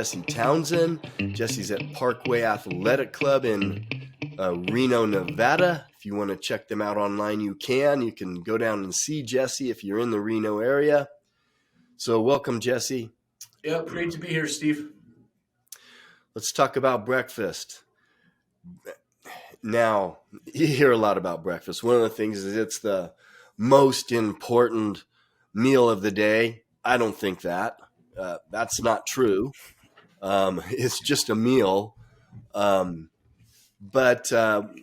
Jesse Townsend. Jesse's at Parkway Athletic Club in Reno, Nevada. If you want to check them out online, you can. You can go down and see Jesse if you're in the Reno area. So welcome, Jesse. Yep, great to be here, Steve. Let's talk about breakfast. Now, you hear a lot about breakfast. One of the things is it's the most important meal of the day. I don't think that. That's not true. It's just a meal. But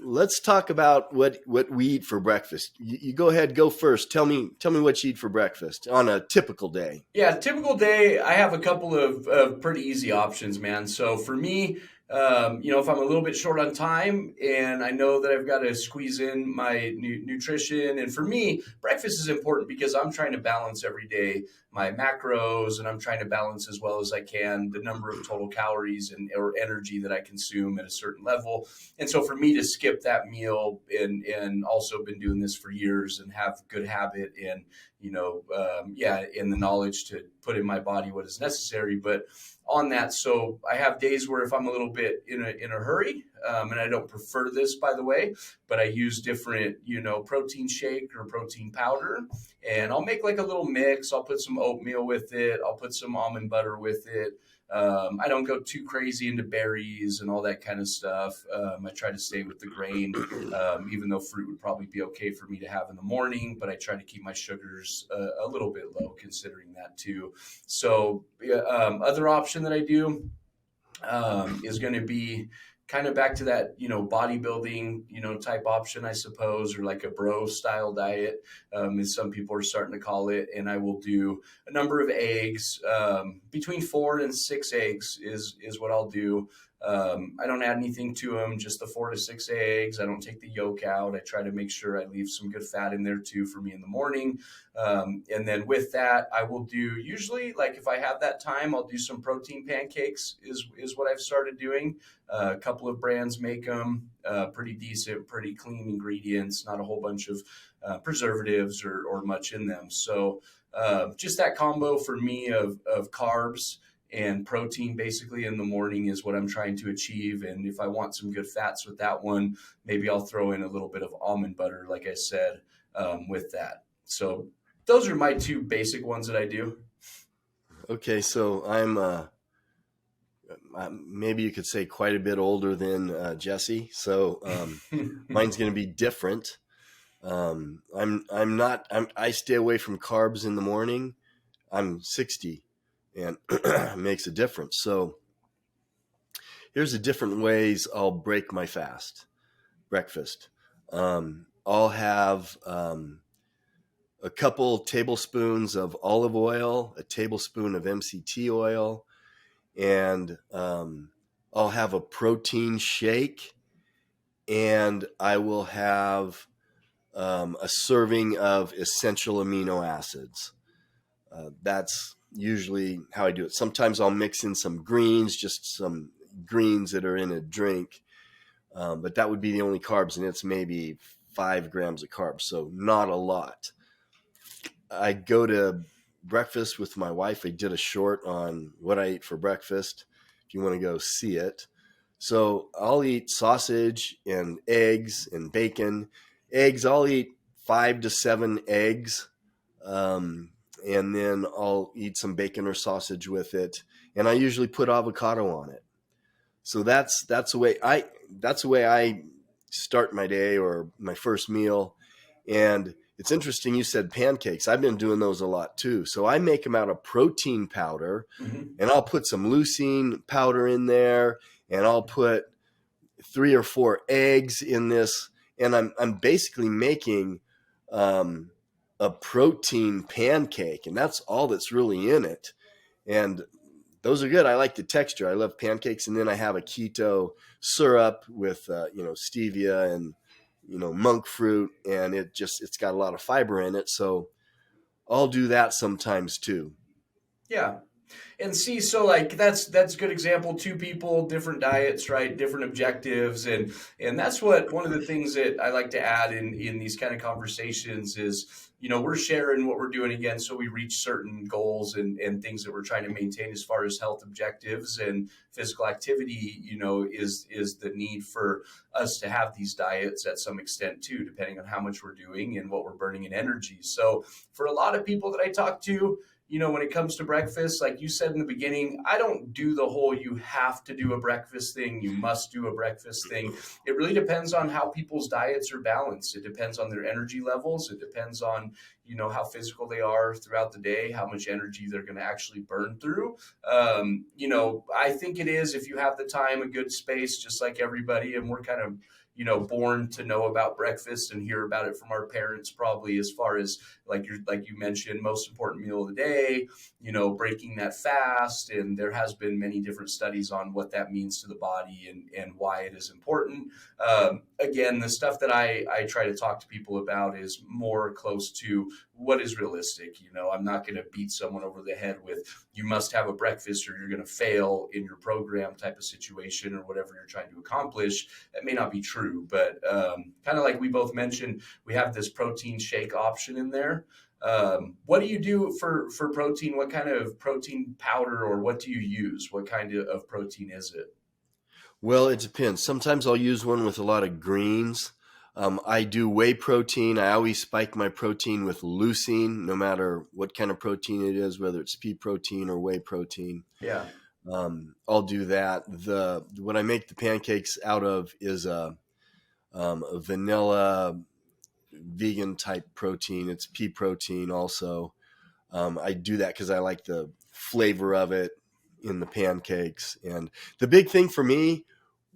let's talk about what we eat for breakfast. You go ahead, go first. Tell me what you eat for breakfast on a typical day. Yeah, typical day, I have a couple of pretty easy options, man. So for me, if I'm a little bit short on time and I know that I've got to squeeze in my nutrition, and for me, breakfast is important because I'm trying to balance every day my macros, and I'm trying to balance as well as I can the number of total calories or energy that I consume at a certain level. And so for me to skip that meal and also been doing this for years and have good habit and in the knowledge to put in my body what is necessary. But on that, so I have days where if I'm a little bit in a hurry, and I don't prefer this, by the way, but I use different, protein shake or protein powder, and I'll make like a little mix. I'll put some oatmeal with it. I'll put some almond butter with it. I don't go too crazy into berries and all that kind of stuff. I try to stay with the grain, even though fruit would probably be okay for me to have in the morning, but I try to keep my sugars a little bit low considering that too. So other option that I do is going to be kind of back to that, bodybuilding, type option, I suppose, or like a bro style diet, as some people are starting to call it. And I will do a number of eggs, between 4 and 6 eggs is what I'll do. I don't add anything to them, just the 4 to 6 eggs. I don't take the yolk out. I try to make sure I leave some good fat in there too for me in the morning. And then with that, I will do usually, like if I have that time, I'll do some protein pancakes is what I've started doing. A couple of brands make them pretty decent, pretty clean ingredients, not a whole bunch of preservatives or much in them. So just that combo for me of carbs and protein basically in the morning is what I'm trying to achieve. And if I want some good fats with that one, maybe I'll throw in a little bit of almond butter, like I said, with that. So those are my two basic ones that I do. Okay, so I'm maybe you could say quite a bit older than Jesse. So mine's going to be different. I stay away from carbs in the morning. I'm 60 and it makes a difference. So here's the different ways I'll break my breakfast. I'll have a couple tablespoons of olive oil, a tablespoon of MCT oil, and I'll have a protein shake, and I will have a serving of essential amino acids. That's usually how I do it. Sometimes I'll mix in some greens, just some greens that are in a drink, but that would be the only carbs, and it's maybe 5 grams of carbs, so not a lot. I go to breakfast with my wife. I did a short on what I eat for breakfast, if you want to go see it. So I'll eat sausage and eggs and bacon. Eggs, I'll eat 5 to 7 eggs. And then I'll eat some bacon or sausage with it. And I usually put avocado on it. So that's the way I start my day or my first meal. And it's interesting you said pancakes. I've been doing those a lot too. So I make them out of protein powder, and I'll put some leucine powder in there, and I'll put 3 or 4 eggs in this, and I'm basically making a protein pancake, and that's all that's really in it. And those are good. I like the texture. I love pancakes. And then I have a keto syrup with stevia and monk fruit, and it's got a lot of fiber in it. So I'll do that sometimes too. Yeah. And see, so like that's a good example. Two people, different diets, right? Different objectives, and that's what one of the things that I like to add in these kind of conversations is, we're sharing what we're doing again, so we reach certain goals and things that we're trying to maintain as far as health objectives and physical activity. Is the need for us to have these diets at some extent too, depending on how much we're doing and what we're burning in energy. So for a lot of people that I talk to, when it comes to breakfast, like you said in the beginning, I don't do the whole you have to do a breakfast thing, you must do a breakfast thing. It really depends on how people's diets are balanced. It depends on their energy levels. It depends on, how physical they are throughout the day, how much energy they're going to actually burn through. I think it is, if you have the time, a good space, just like everybody. And we're kind of, born to know about breakfast and hear about it from our parents, probably, as far as like you mentioned, most important meal of the day, breaking that fast. And there has been many different studies on what that means to the body and why it is important. Again, the stuff that I try to talk to people about is more close to what is realistic. I'm not going to beat someone over the head with, you must have a breakfast or you're going to fail in your program type of situation or whatever you're trying to accomplish. That may not be true, but kind of like we both mentioned, we have this protein shake option in there. What do you do for protein? What kind of protein powder, or what do you use? What kind of protein is it? Well, it depends. Sometimes I'll use one with a lot of greens. I do whey protein. I always spike my protein with leucine, no matter what kind of protein it is, whether it's pea protein or whey protein. Yeah. I'll do that. What I make the pancakes out of is a vanilla vegan type protein. It's pea protein also. I do that because I like the flavor of it in the pancakes. And the big thing for me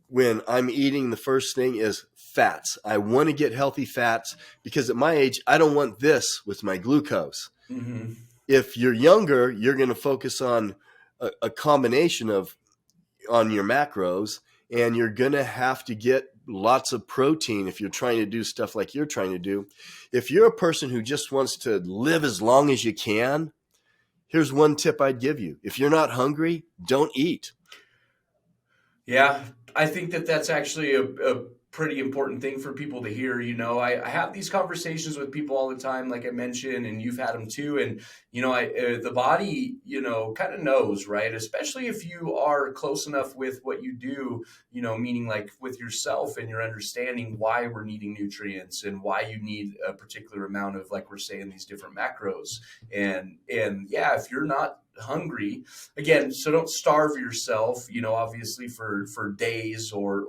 when I'm eating, the first thing is fats. I want to get healthy fats because at my age, I don't want this with my glucose. Mm-hmm. If you're younger, you're going to focus on a combination on your macros, and you're going to have to get lots of protein if you're trying to do stuff like you're trying to do. If you're a person who just wants to live as long as you can, here's one tip I'd give you. If you're not hungry, don't eat. Yeah, I think that's actually a pretty important thing for people to hear. I have these conversations with people all the time, like I mentioned, and you've had them too. And, the body, kind of knows, right? Especially if you are close enough with what you do, meaning like with yourself and your understanding why we're needing nutrients and why you need a particular amount of, like we're saying, these different macros. And yeah, if you're not hungry again, so don't starve yourself, obviously for days or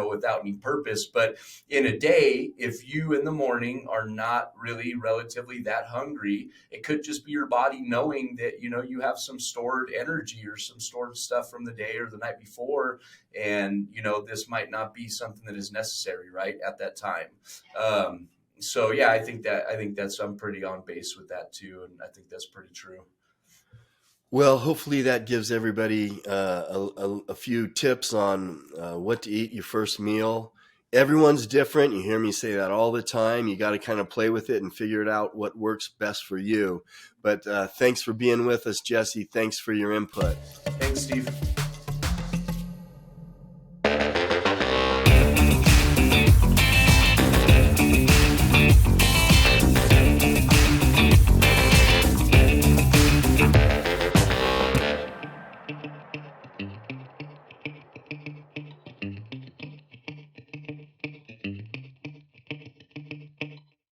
without any purpose. But in a day, if you in the morning are not really relatively that hungry, it could just be your body knowing that you have some stored energy or some stored stuff from the day or the night before, and this might not be something that is necessary right at that time. So yeah, I think that's, I'm pretty on base with that too, and I think that's pretty true. Well, hopefully that gives everybody a few tips on what to eat your first meal. Everyone's different. You hear me say that all the time. You got to kind of play with it and figure it out what works best for you. But thanks for being with us, Jesse. Thanks for your input. Thanks, Steve.